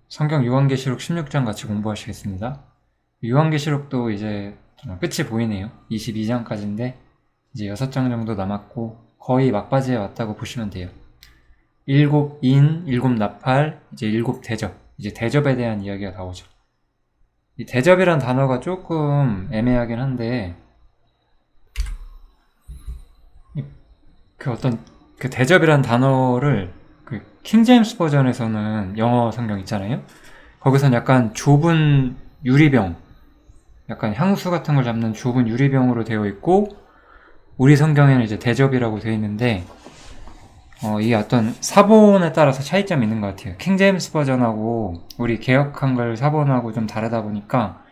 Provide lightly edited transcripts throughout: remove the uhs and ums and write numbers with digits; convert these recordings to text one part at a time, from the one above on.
성경 요한계시록 16장 같이 공부하시겠습니다. 요한계시록도 이제 끝이 보이네요. 22장까지인데 이제 6장 정도 남았고 거의 막바지에 왔다고 보시면 돼요. 7인, 7나팔, 이제 7대접. 이제 대접에 대한 이야기가 나오죠. 이 대접이란 단어가 조금 애매하긴 한데 그 대접이란 단어를 그 킹제임스 버전에서는 영어 성경 있잖아요. 거기선 약간 좁은 유리병, 약간 향수 같은 걸 잡는 좁은 유리병으로 되어 있고, 우리 성경에는 이제 대접이라고 되어 있는데, 이게 어떤 사본에 따라서 차이점이 있는 것 같아요. 킹제임스 버전하고 우리 개역 한글 사본하고 좀 다르다 보니까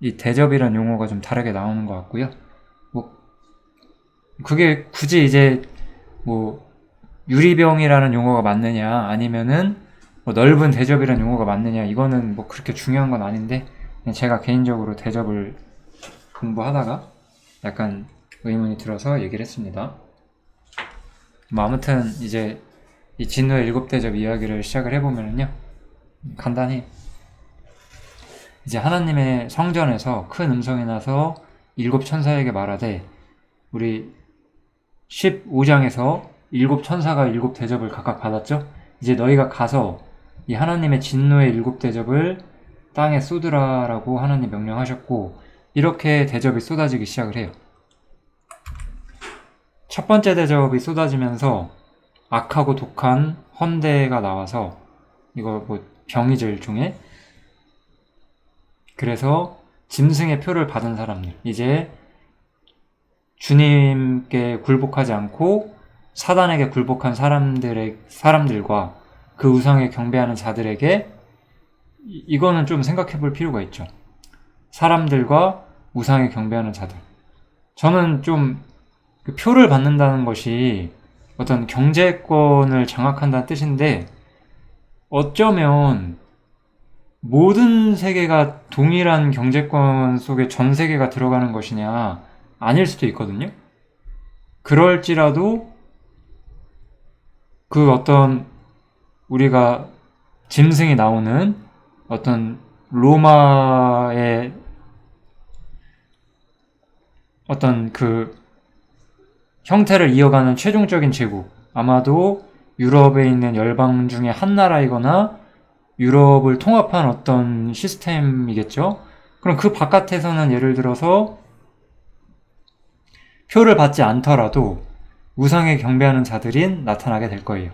이 대접이란 용어가 좀 다르게 나오는 것 같고요. 뭐 그게 굳이 이제 뭐 유리병이라는 용어가 맞느냐 아니면은 뭐 넓은 대접이라는 용어가 맞느냐, 이거는 뭐 그렇게 중요한 건 아닌데, 그냥 제가 개인적으로 대접을 공부하다가 약간 의문이 들어서 얘기를 했습니다. 뭐 아무튼 이제 이 진노의 7대접 이야기를 시작을 해보면요, 간단히 이제 하나님의 성전에서 큰 음성이 나서 7천사에게 말하되, 우리 15장에서 7천사가 7대접을 각각 받았죠. 이제 너희가 가서 이 하나님의 진노의 7대접을 땅에 쏟으라라고 하나님 명령하셨고, 이렇게 대접이 쏟아지기 시작을 해요. 첫 번째 대접이 쏟아지면서 악하고 독한 헌대가 나와서, 이거 뭐 병이죠 일종의. 그래서 짐승의 표를 받은 사람들, 이제 주님께 굴복하지 않고 사단에게 굴복한 사람들과 그 우상에 경배하는 자들에게, 이거는 좀 생각해 볼 필요가 있죠. 사람들과 우상에 경배하는 자들. 저는 좀 그 표를 받는다는 것이 어떤 경제권을 장악한다는 뜻인데, 어쩌면 모든 세계가 동일한 경제권 속에 전 세계가 들어가는 것이냐, 아닐 수도 있거든요. 그럴지라도 그 어떤 우리가 짐승이 나오는 어떤 로마의 어떤 그 형태를 이어가는 최종적인 제국, 아마도 유럽에 있는 열방 중에 한 나라이거나 유럽을 통합한 어떤 시스템이겠죠. 그럼 그 바깥에서는 예를 들어서 표를 받지 않더라도 우상에 경배하는 자들이 나타나게 될 거예요.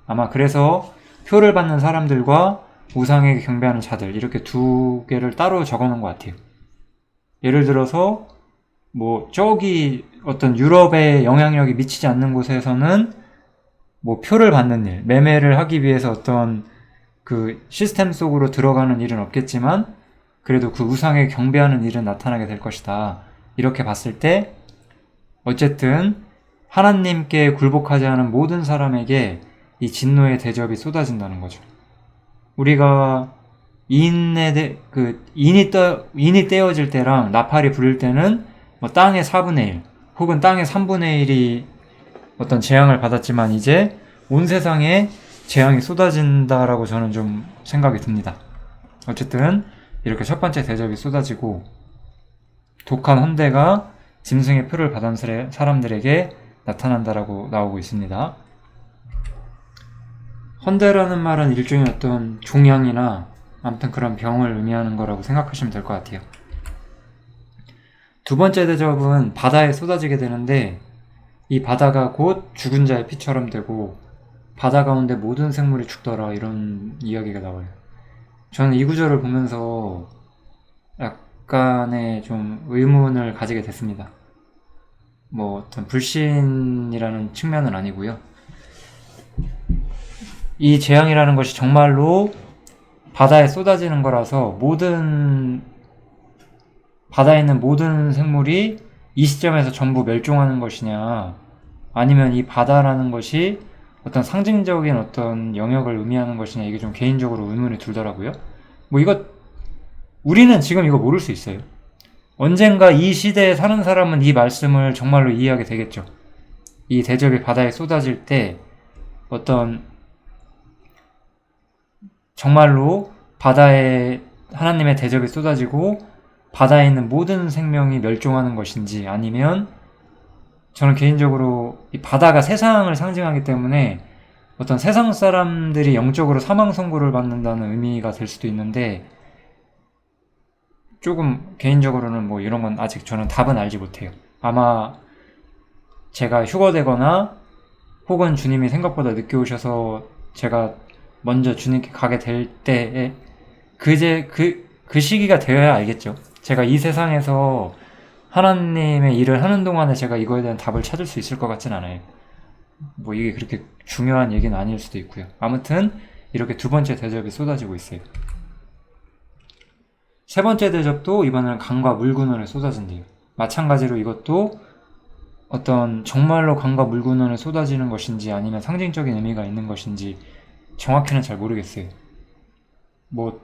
아마 그래서 표를 받는 사람들과 우상에 경배하는 자들, 이렇게 두 개를 따로 적어놓은 것 같아요. 예를 들어서 뭐 저기 어떤 유럽에 영향력이 미치지 않는 곳에서는 뭐 표를 받는 일, 매매를 하기 위해서 어떤 그 시스템 속으로 들어가는 일은 없겠지만, 그래도 그 우상에 경배하는 일은 나타나게 될 것이다. 이렇게 봤을 때 어쨌든 하나님께 굴복하지 않은 모든 사람에게 이 진노의 대접이 쏟아진다는 거죠. 우리가 인이 떼어질 때랑 나팔이 불릴 때는 뭐 땅의 4분의 1 혹은 땅의 3분의 1이 어떤 재앙을 받았지만, 이제 온 세상에 재앙이 쏟아진다라고 저는 좀 생각이 듭니다. 어쨌든 이렇게 첫 번째 대접이 쏟아지고 독한 헌대가 짐승의 표를 받은 사람들에게 나타난다라고 나오고 있습니다. 헌대라는 말은 일종의 어떤 종양이나 아무튼 그런 병을 의미하는 거라고 생각하시면 될 것 같아요. 두 번째 대접은 바다에 쏟아지게 되는데, 이 바다가 곧 죽은 자의 피처럼 되고 바다 가운데 모든 생물이 죽더라, 이런 이야기가 나와요. 저는 이 구절을 보면서 약간의 좀 의문을 가지게 됐습니다. 뭐 어떤 불신이라는 측면은 아니고요. 이 재앙이라는 것이 정말로 바다에 쏟아지는 거라서 바다에 있는 모든 생물이 이 시점에서 전부 멸종하는 것이냐, 아니면 이 바다라는 것이 어떤 상징적인 어떤 영역을 의미하는 것이냐, 이게 좀 개인적으로 의문이 들더라고요. 뭐 우리는 지금 이거 모를 수 있어요. 언젠가 이 시대에 사는 사람은 이 말씀을 정말로 이해하게 되겠죠. 이 대접이 바다에 쏟아질 때 어떤 정말로 바다에 하나님의 대접이 쏟아지고 바다에 있는 모든 생명이 멸종하는 것인지, 아니면 저는 개인적으로 이 바다가 세상을 상징하기 때문에 어떤 세상 사람들이 영적으로 사망 선고를 받는다는 의미가 될 수도 있는데, 조금 개인적으로는 뭐 이런 건 아직 저는 답은 알지 못해요. 아마 제가 휴거되거나 혹은 주님이 생각보다 늦게 오셔서 제가 먼저 주님께 가게 될 때에 그 시기가 되어야 알겠죠. 제가 이 세상에서 하나님의 일을 하는 동안에 제가 이거에 대한 답을 찾을 수 있을 것 같진 않아요. 뭐 이게 그렇게 중요한 얘기는 아닐 수도 있고요. 아무튼 이렇게 두 번째 대접이 쏟아지고 있어요. 세 번째 대접도 이번에는 강과 물군원에 쏟아진대요. 마찬가지로 이것도 어떤 정말로 강과 물군원에 쏟아지는 것인지 아니면 상징적인 의미가 있는 것인지 정확히는 잘 모르겠어요. 뭐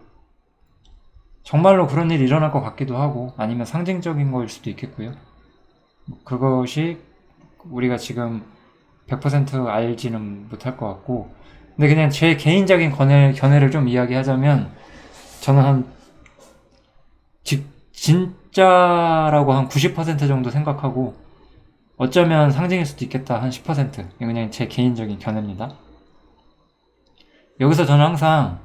정말로 그런 일이 일어날 것 같기도 하고 아니면 상징적인 거일 수도 있겠고요. 그것이 우리가 지금 100% 알지는 못할 것 같고, 근데 그냥 제 개인적인 견해를 좀 이야기하자면 저는 한 진짜라고 한 90% 정도 생각하고 어쩌면 상징일 수도 있겠다 한 10%. 이건 그냥 제 개인적인 견해입니다. 여기서 저는 항상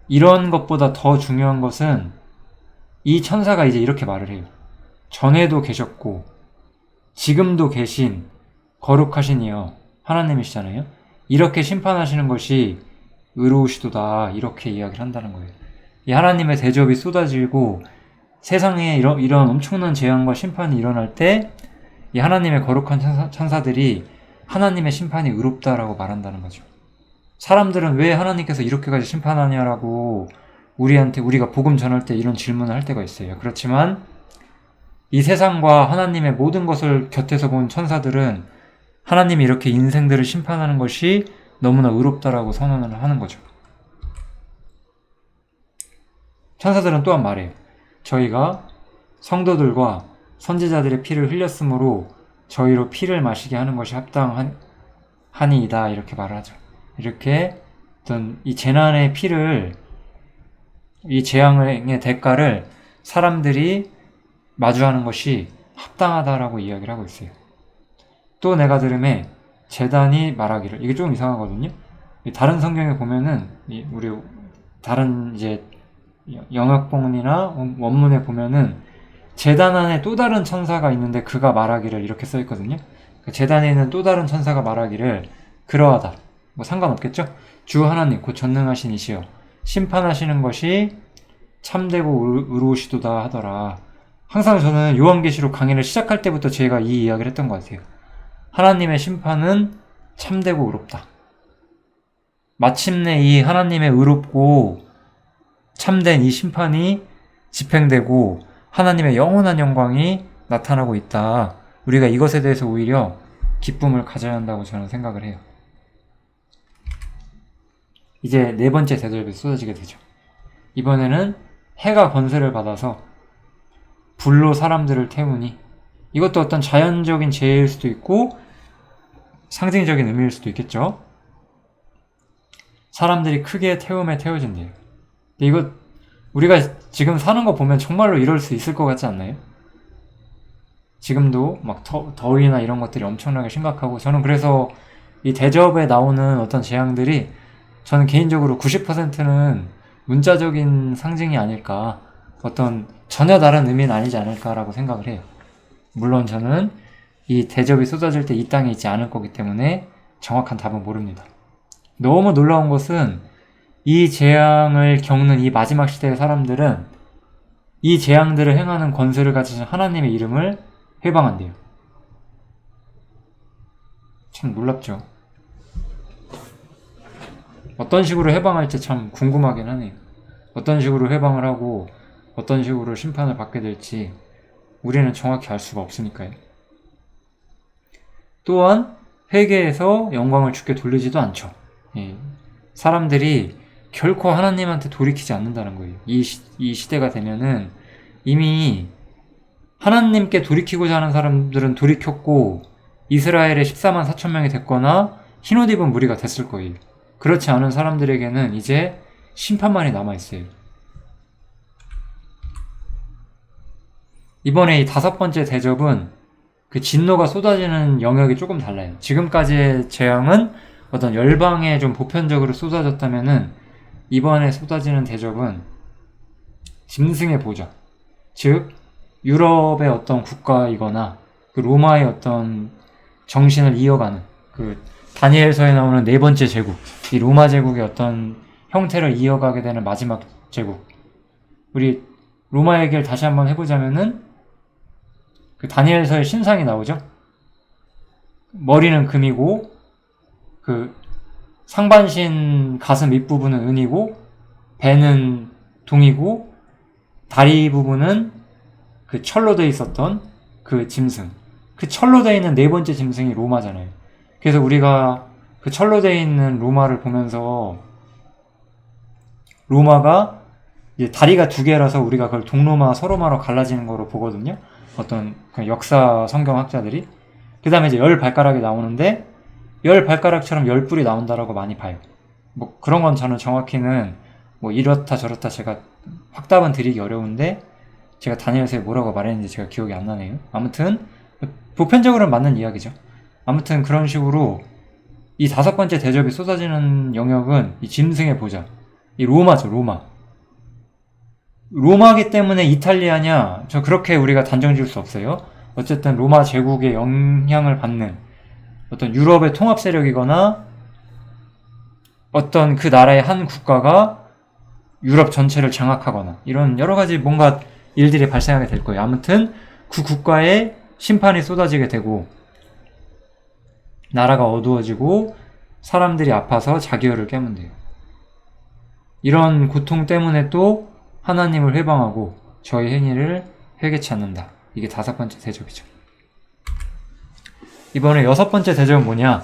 이런 것보다 더 중요한 것은 이 천사가 이제 이렇게 말을 해요. 전에도 계셨고 지금도 계신 거룩하신 이여 하나님이시잖아요. 이렇게 심판하시는 것이 의로우시도다, 이렇게 이야기를 한다는 거예요. 이 하나님의 대접이 쏟아지고 세상에 이런 엄청난 재앙과 심판이 일어날 때 이 하나님의 거룩한 천사들이 하나님의 심판이 의롭다라고 말한다는 거죠. 사람들은 왜 하나님께서 이렇게까지 심판하냐라고 우리가 복음 전할 때 이런 질문을 할 때가 있어요. 그렇지만 이 세상과 하나님의 모든 것을 곁에서 본 천사들은 하나님이 이렇게 인생들을 심판하는 것이 너무나 의롭다라고 선언을 하는 거죠. 천사들은 또한 말해요. 저희가 성도들과 선지자들의 피를 흘렸으므로 저희로 피를 마시게 하는 것이 합당하니이다, 이렇게 말을 하죠. 이렇게 어떤 이 재난의 피를, 이 재앙의 대가를 사람들이 마주하는 것이 합당하다라고 이야기를 하고 있어요. 또 내가 들음에 제단이 말하기를, 이게 좀 이상하거든요. 다른 성경에 보면은 우리 다른 이제 영역본이나 원문에 보면은 제단 안에 또 다른 천사가 있는데 그가 말하기를 이렇게 써 있거든요. 제단에 있는 또 다른 천사가 말하기를 그러하다. 뭐 상관없겠죠? 주 하나님 곧 전능하신 이시여 심판하시는 것이 참되고 의로우시도다 하더라. 항상 저는 요한계시록 강의를 시작할 때부터 제가 이 이야기를 했던 것 같아요. 하나님의 심판은 참되고 의롭다. 마침내 이 하나님의 의롭고 참된 이 심판이 집행되고 하나님의 영원한 영광이 나타나고 있다. 우리가 이것에 대해서 오히려 기쁨을 가져야 한다고 저는 생각을 해요. 이제 네 번째 대접이 쏟아지게 되죠. 이번에는 해가 권세를 받아서 불로 사람들을 태우니, 이것도 어떤 자연적인 재해일 수도 있고 상징적인 의미일 수도 있겠죠. 사람들이 크게 태움에 태워진대요. 이거 우리가 지금 사는 거 보면 정말로 이럴 수 있을 것 같지 않나요? 지금도 막 더위나 이런 것들이 엄청나게 심각하고, 저는 그래서 이 대접에 나오는 어떤 재앙들이 저는 개인적으로 90%는 문자적인 상징이 아닐까, 어떤 전혀 다른 의미는 아니지 않을까라고 생각을 해요. 물론 저는 이 대접이 쏟아질 때 이 땅에 있지 않을 거기 때문에 정확한 답은 모릅니다. 너무 놀라운 것은 이 재앙을 겪는 이 마지막 시대의 사람들은 이 재앙들을 행하는 권세를 가지신 하나님의 이름을 회방한대요. 참 놀랍죠. 어떤 식으로 회방할지 참 궁금하긴 하네요. 어떤 식으로 회방을 하고 어떤 식으로 심판을 받게 될지 우리는 정확히 알 수가 없으니까요. 또한 회개해서 영광을 주께 돌리지도 않죠. 사람들이 결코 하나님한테 돌이키지 않는다는 거예요. 이 시대가 되면은 이미 하나님께 돌이키고자 하는 사람들은 돌이켰고 이스라엘의 14만 4천 명이 됐거나 흰옷 입은 무리가 됐을 거예요. 그렇지 않은 사람들에게는 이제 심판만이 남아있어요. 이번에 이 5번째 대접은 그 진노가 쏟아지는 영역이 조금 달라요. 지금까지의 재앙은 어떤 열방에 좀 보편적으로 쏟아졌다면은 이번에 쏟아지는 대접은 짐승의 보좌, 즉 유럽의 어떤 국가이거나 그 로마의 어떤 정신을 이어가는 그 다니엘서에 나오는 4번째 제국, 이 로마 제국의 어떤 형태를 이어가게 되는 마지막 제국. 우리 로마 얘기를 다시 한번 해보자면은 그 다니엘서의 신상이 나오죠. 머리는 금이고 그 상반신 가슴 윗부분은 은이고 배는 동이고 다리 부분은 그 철로 되어 있었던 그 짐승, 그 철로 되어 있는 4번째 짐승이 로마잖아요. 그래서 우리가 그 철로 되어 있는 로마를 보면서 로마가 이제 다리가 2개라서 우리가 그걸 동로마, 서로마로 갈라지는 거로 보거든요. 어떤 그 역사 성경학자들이. 그 다음에 이제 10발가락이 나오는데 10발가락처럼 10뿔이 나온다라고 많이 봐요. 뭐 그런 건 저는 정확히는 뭐 이렇다 저렇다 제가 확답은 드리기 어려운데 제가 다니엘서에 뭐라고 말했는지 제가 기억이 안 나네요. 아무튼 보편적으로는 맞는 이야기죠. 아무튼 그런 식으로 이 5번째 대접이 쏟아지는 영역은 이 짐승의 보좌, 이 로마죠. 로마기 때문에 이탈리아냐? 저 그렇게 우리가 단정 지을 수 없어요. 어쨌든 로마 제국의 영향을 받는 어떤 유럽의 통합 세력이거나 어떤 그 나라의 한 국가가 유럽 전체를 장악하거나 이런 여러 가지 뭔가 일들이 발생하게 될 거예요. 아무튼 그 국가에 심판이 쏟아지게 되고 나라가 어두워지고 사람들이 아파서 자기혈을 깨면 돼요. 이런 고통 때문에 또 하나님을 회방하고 저희 행위를 회개치 않는다. 이게 5번째 대접이죠. 이번에 6번째 대접은 뭐냐?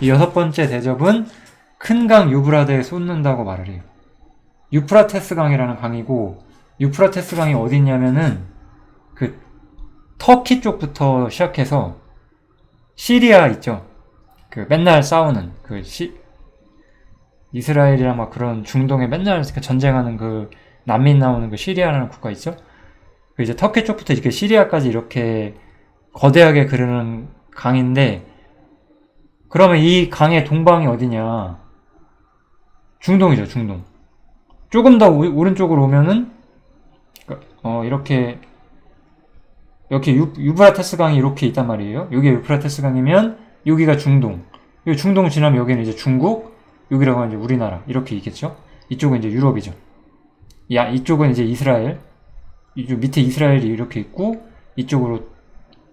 이 6번째 대접은 큰 강 유브라데에 쏟는다고 말을 해요. 유프라테스 강이라는 강이고 유프라테스 강이 어디 있냐면은 그 터키 쪽부터 시작해서 시리아 있죠. 그 맨날 싸우는 그 이스라엘이랑 막 그런 중동에 맨날 전쟁하는 그 난민 나오는 그 시리아라는 국가 있죠. 그 이제 터키 쪽부터 이렇게 시리아까지 이렇게 거대하게 흐르는 강인데 그러면 이 강의 동방이 어디냐? 중동이죠, 중동. 조금 더 오른쪽으로 오면은 이렇게 유브라테스 강이 이렇게 있단 말이에요. 여기 유브라테스 강이면 여기가 중동. 여기 중동 지나면 여기는 이제 중국, 여기라고 하면 이제 우리나라 이렇게 있겠죠. 이쪽은 이제 유럽이죠. 이쪽은 이제 이스라엘. 이쪽 밑에 이스라엘이 이렇게 있고 이쪽으로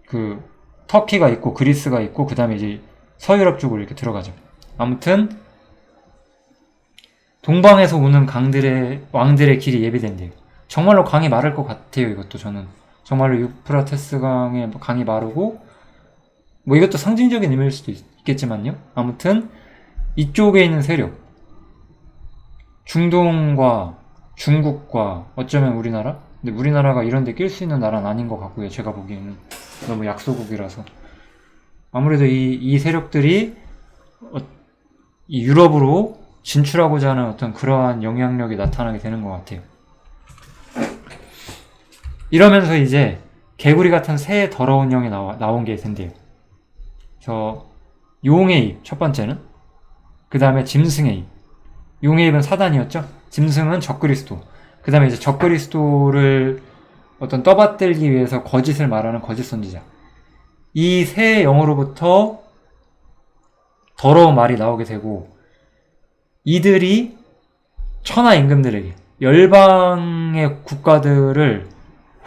그 터키가 있고 그리스가 있고 그 다음에 이제 서유럽 쪽으로 이렇게 들어가죠. 아무튼 동방에서 오는 왕들의 길이 예비된대요. 정말로 강이 마를 것 같아요. 이것도 저는 정말로 유프라테스 강의 강이 마르고 뭐 이것도 상징적인 의미일 수도 있겠지만요. 아무튼 이쪽에 있는 세력 중동과 중국과 어쩌면 우리나라? 근데 우리나라가 이런 데 낄 수 있는 나라는 아닌 것 같고요. 제가 보기에는 너무 약소국이라서 아무래도 이 세력들이 이 유럽으로 진출하고자 하는 어떤 그러한 영향력이 나타나게 되는 것 같아요. 이러면서 이제 개구리 같은 새 더러운 영이 나온 게 된대요. 그래서 용의 입, 첫 번째는. 그 다음에 짐승의 입. 용의 입은 사단이었죠? 짐승은 적그리스도. 그 다음에 이제 적그리스도를 어떤 떠받들기 위해서 거짓을 말하는 거짓 선지자. 이 새 영으로부터 더러운 말이 나오게 되고 이들이 천하 임금들에게 열방의 국가들을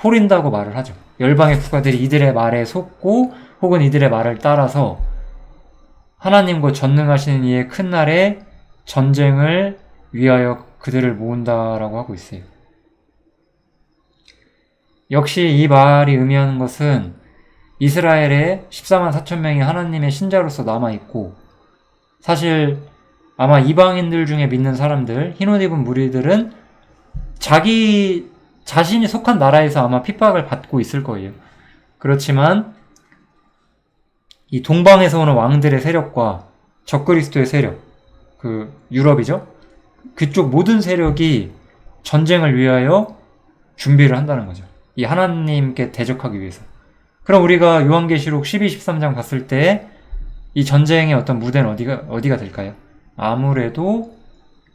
호린다고 말을 하죠. 열방의 국가들이 이들의 말에 속고 혹은 이들의 말을 따라서 하나님과 전능하시는 이의 큰 날에 전쟁을 위하여 그들을 모은다라고 하고 있어요. 역시 이 말이 의미하는 것은 이스라엘의 14만 4천 명이 하나님의 신자로서 남아있고 사실 아마 이방인들 중에 믿는 사람들, 흰옷 입은 무리들은 자기 자신이 속한 나라에서 아마 핍박을 받고 있을 거예요. 그렇지만 이 동방에서 오는 왕들의 세력과 적그리스도의 세력, 그 유럽이죠. 그쪽 모든 세력이 전쟁을 위하여 준비를 한다는 거죠. 이 하나님께 대적하기 위해서. 그럼 우리가 요한계시록 12, 13장 봤을 때 이 전쟁의 어떤 무대는 어디가 될까요? 아무래도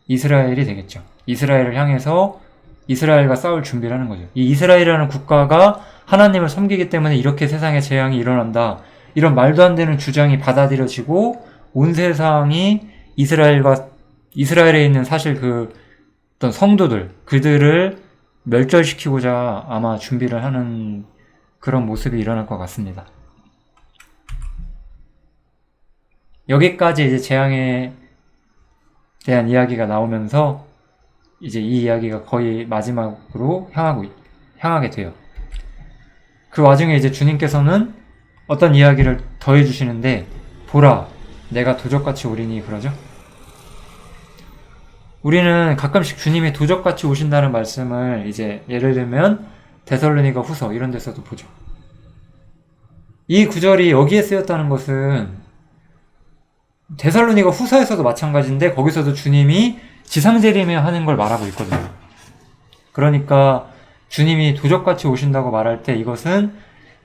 이스라엘이 되겠죠. 이스라엘을 향해서 이스라엘과 싸울 준비를 하는 거죠. 이 이스라엘이라는 국가가 하나님을 섬기기 때문에 이렇게 세상에 재앙이 일어난다. 이런 말도 안 되는 주장이 받아들여지고 온 세상이 이스라엘에 있는 사실 그 어떤 성도들, 그들을 멸절시키고자 아마 준비를 하는 그런 모습이 일어날 것 같습니다. 여기까지 이제 재앙에 대한 이야기가 나오면서 이제 이 이야기가 거의 마지막으로 향하게 돼요. 그 와중에 이제 주님께서는 어떤 이야기를 더해 주시는데, 보라, 내가 도적같이 오리니, 그러죠? 우리는 가끔씩 주님이 도적같이 오신다는 말씀을 이제 예를 들면 데살로니가 후서 이런 데서도 보죠. 이 구절이 여기에 쓰였다는 것은 데살로니가 후서에서도 마찬가지인데 거기서도 주님이 지상재림에 하는 걸 말하고 있거든요. 그러니까 주님이 도적같이 오신다고 말할 때 이것은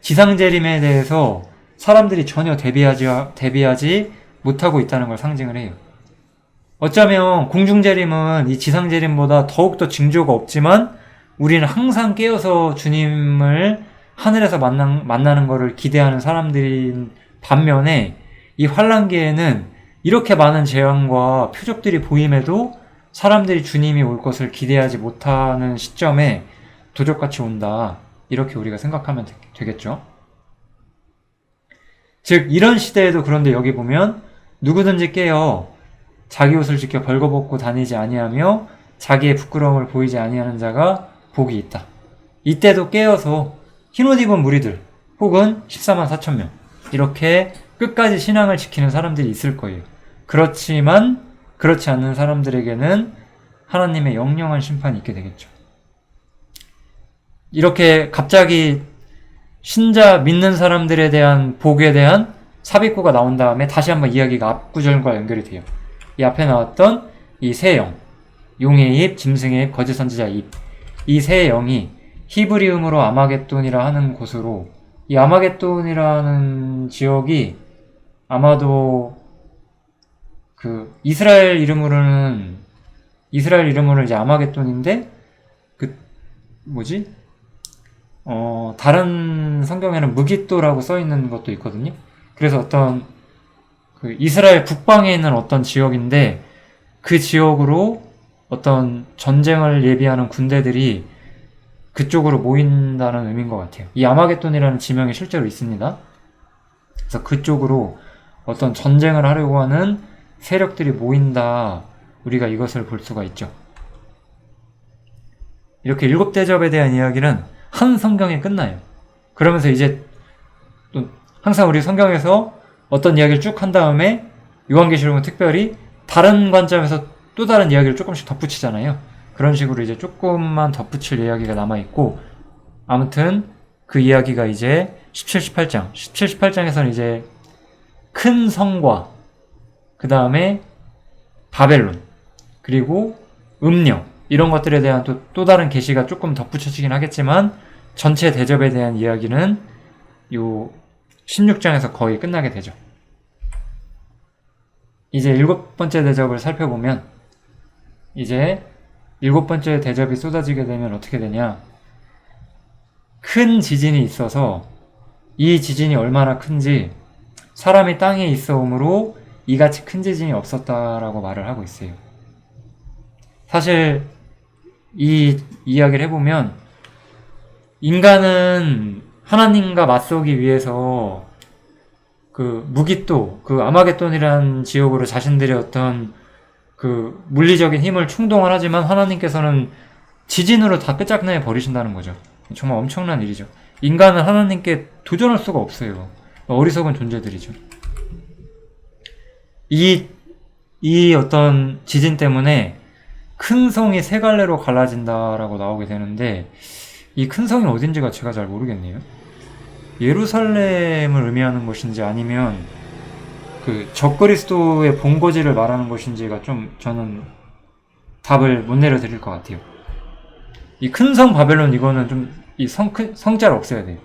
지상재림에 대해서 사람들이 전혀 대비하지 못하고 있다는 걸 상징을 해요. 어쩌면 공중재림은 이 지상재림보다 더욱더 징조가 없지만 우리는 항상 깨어서 주님을 하늘에서 만나는 것을 기대하는 사람들인 반면에 이 환란기에는 이렇게 많은 재앙과 표적들이 보임에도 사람들이 주님이 올 것을 기대하지 못하는 시점에 도적같이 온다. 이렇게 우리가 생각하면 되겠죠. 즉 이런 시대에도 그런데 여기 보면 누구든지 깨어 자기 옷을 지켜 벌거벗고 다니지 아니하며 자기의 부끄러움을 보이지 아니하는 자가 복이 있다. 이때도 깨어서 흰옷 입은 무리들 혹은 14만 4천 명 이렇게 끝까지 신앙을 지키는 사람들이 있을 거예요. 그렇지만 그렇지 않는 사람들에게는 하나님의 영영한 심판이 있게 되겠죠. 이렇게 갑자기 신자 믿는 사람들에 대한 복에 대한 삽입구가 나온 다음에 다시 한번 이야기가 앞구절과 연결이 돼요. 이 앞에 나왔던 이 세 영, 용의 입, 짐승의 입, 거짓 선지자의 입, 이 세 영이 히브리음으로 아마겟돈이라 하는 곳으로, 이 아마겟돈이라는 지역이 아마도 그 이스라엘 이름으로는 이제 아마겟돈인데 다른 성경에는 무깃도라고 써 있는 것도 있거든요. 그래서 어떤 그 이스라엘 북방에 있는 어떤 지역인데 그 지역으로 어떤 전쟁을 예비하는 군대들이 그쪽으로 모인다는 의미인 것 같아요. 이 아마겟돈이라는 지명이 실제로 있습니다. 그래서 그쪽으로 어떤 전쟁을 하려고 하는 세력들이 모인다. 우리가 이것을 볼 수가 있죠. 이렇게 일곱 대접에 대한 이야기는 한 성경에 끝나요. 그러면서 이제 또 항상 우리 성경에서 어떤 이야기를 쭉 한 다음에 요한계시록은 특별히 다른 관점에서 또 다른 이야기를 조금씩 덧붙이잖아요. 그런 식으로 이제 조금만 덧붙일 이야기가 남아있고, 아무튼 그 이야기가 이제 17, 18장에서는 이제 큰 성과, 그 다음에 바벨론, 그리고 음녀, 이런 것들에 대한 또 다른 계시가 조금 덧붙여지긴 하겠지만 전체 대접에 대한 이야기는 요 16장에서 거의 끝나게 되죠. 이제 일곱 번째 대접을 살펴보면, 이제 일곱 번째 대접이 쏟아지게 되면 어떻게 되냐, 큰 지진이 있어서 이 지진이 얼마나 큰지 사람이 땅에 있어 오므로 이같이 큰 지진이 없었다라고 말을 하고 있어요. 사실 이 이야기를 해보면 인간은 하나님과 맞서기 위해서 그 무깃도, 그 아마겟돈이라는 지역으로 자신들의 어떤 그 물리적인 힘을 충동을 하지만 하나님께서는 지진으로 다 끝장내 버리신다는 거죠. 정말 엄청난 일이죠. 인간은 하나님께 도전할 수가 없어요. 어리석은 존재들이죠. 이 어떤 지진 때문에 큰 성이 세 갈래로 갈라진다라고 나오게 되는데, 이 큰 성이 어딘지가 제가 잘 모르겠네요. 예루살렘을 의미하는 것인지 아니면 그 적그리스도의 본거지를 말하는 것인지가 좀 저는 답을 못 내려드릴 것 같아요. 이 큰 성 바벨론 이거는 좀 이 성자를 없애야 돼요.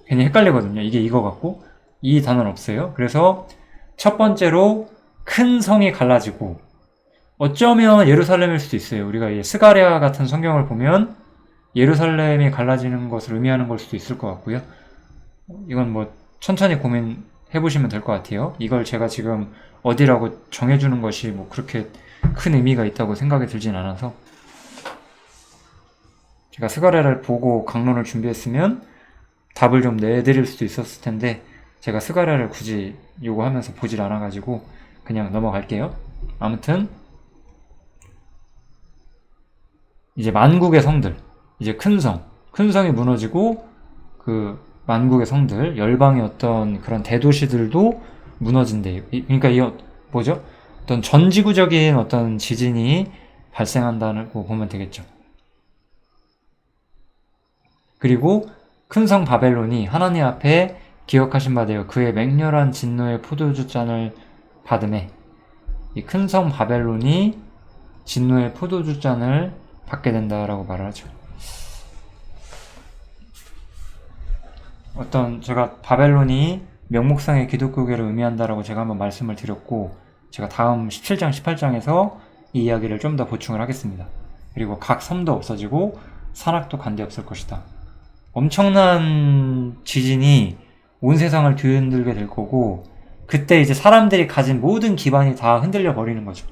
괜히 헷갈리거든요. 이게 이거 같고 이 단어는 없어요. 그래서 첫 번째로 큰 성이 갈라지고 어쩌면 예루살렘일 수도 있어요. 우리가 이 스가랴 같은 성경을 보면 예루살렘이 갈라지는 것을 의미하는 걸 수도 있을 것 같고요. 이건 뭐 천천히 고민해 보시면 될 것 같아요. 이걸 제가 지금 어디라고 정해주는 것이 뭐 그렇게 큰 의미가 있다고 생각이 들진 않아서 제가 스가랴를 보고 강론을 준비했으면 답을 좀 내드릴 수도 있었을 텐데 제가 스가랴를 굳이 요구하면서 보질 않아가지고 그냥 넘어갈게요. 아무튼 이제 만국의 성들, 이제 큰 성이 무너지고 그 만국의 성들, 열방의 어떤 그런 대도시들도 무너진대요. 그러니까 이 뭐죠? 어떤 전지구적인 어떤 지진이 발생한다고 보면 되겠죠. 그리고 큰 성 바벨론이 하나님 앞에 기억하신 바 되어 그의 맹렬한 진노의 포도주 잔을 받음에 이 큰 성 바벨론이 진노의 포도주 잔을 받게 된다라고 말을 하죠. 제가 바벨론이 명목상의 기독교계를 의미한다라고 제가 한번 말씀을 드렸고 제가 다음 17장, 18장에서 이 이야기를 좀 더 보충을 하겠습니다. 그리고 각 섬도 없어지고 산악도 간데 없을 것이다. 엄청난 지진이 온 세상을 뒤흔들게 될 거고 그때 이제 사람들이 가진 모든 기반이 다 흔들려 버리는 거죠.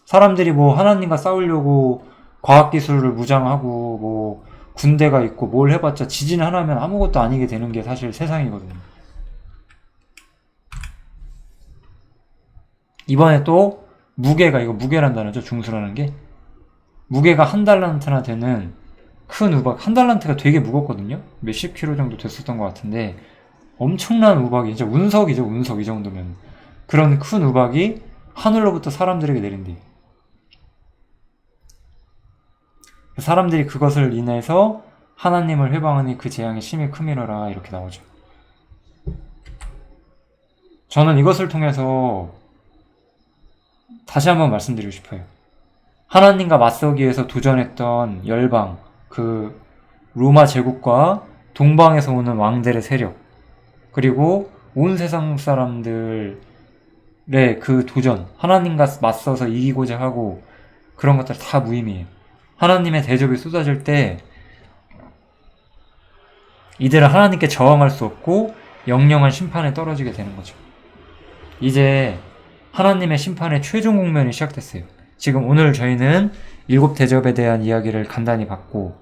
사람들이 뭐 하나님과 싸우려고 과학기술을 무장하고 뭐 군대가 있고 뭘 해봤자 지진 하나면 아무것도 아니게 되는 게 사실 세상이거든요. 이번에 또 무게가, 이거 무게란 단어죠. 중수라는 게. 무게가 1달란트나 되는 큰 우박, 1달란트가 되게 무겁거든요. 몇십 킬로 정도 됐었던 것 같은데 엄청난 우박이, 진짜 운석이죠. 운석 이 정도면. 그런 큰 우박이 하늘로부터 사람들에게 내린대요. 사람들이 그것을 인해서 하나님을 회방하니 그 재앙이 심히 크미러라 이렇게 나오죠. 저는 이것을 통해서 다시 한번 말씀드리고 싶어요. 하나님과 맞서기 위해서 도전했던 열방, 그 로마 제국과 동방에서 오는 왕들의 세력, 그리고 온 세상 사람들의 그 도전, 하나님과 맞서서 이기고자 하고 그런 것들 다 무의미해요. 하나님의 대접이 쏟아질 때 이들은 하나님께 저항할 수 없고 영영한 심판에 떨어지게 되는 거죠. 이제 하나님의 심판의 최종 국면이 시작됐어요. 지금 오늘 저희는 7 대접에 대한 이야기를 간단히 봤고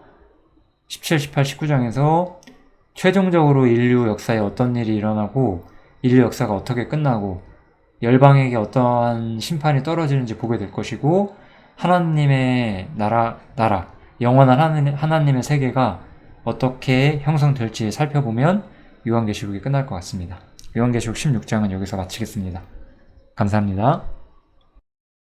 17, 18, 19장에서 최종적으로 인류 역사에 어떤 일이 일어나고 인류 역사가 어떻게 끝나고 열방에게 어떠한 심판이 떨어지는지 보게 될 것이고 하나님의 나라, 영원한 하나님의 세계가 어떻게 형성될지 살펴보면 요한계시록이 끝날 것 같습니다. 요한계시록 16장은 여기서 마치겠습니다. 감사합니다.